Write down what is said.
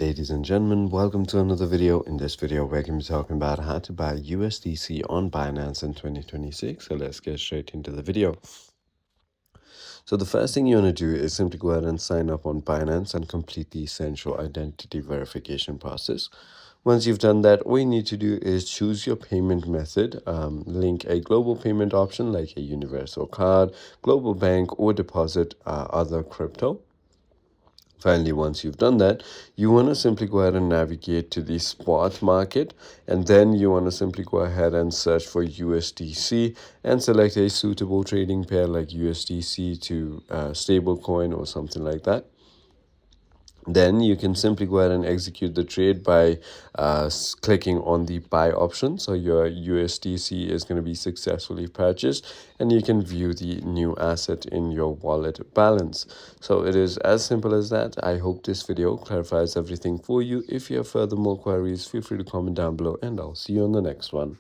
Ladies and gentlemen, welcome to another video. In this video, we're going to be talking about how to buy USDC on Binance in 2026. So let's get straight into the video. So the first thing you want to do is simply go ahead and sign up on Binance and complete the essential identity verification process. Once you've done that, all you need to do is choose your payment method, link a global payment option like a universal card, global bank, or deposit other crypto. Finally, once you've done that, you want to simply go ahead and navigate to the spot market, and then you want to simply go ahead and search for USDC and select a suitable trading pair like USDC to stablecoin or something like that. Then you can simply go ahead and execute the trade by clicking on the buy option. So your USDC is going to be successfully purchased and you can view the new asset in your wallet balance. So it is as simple as that. I hope this video clarifies everything for you. If you have further more queries, feel free to comment down below and I'll see you on the next one.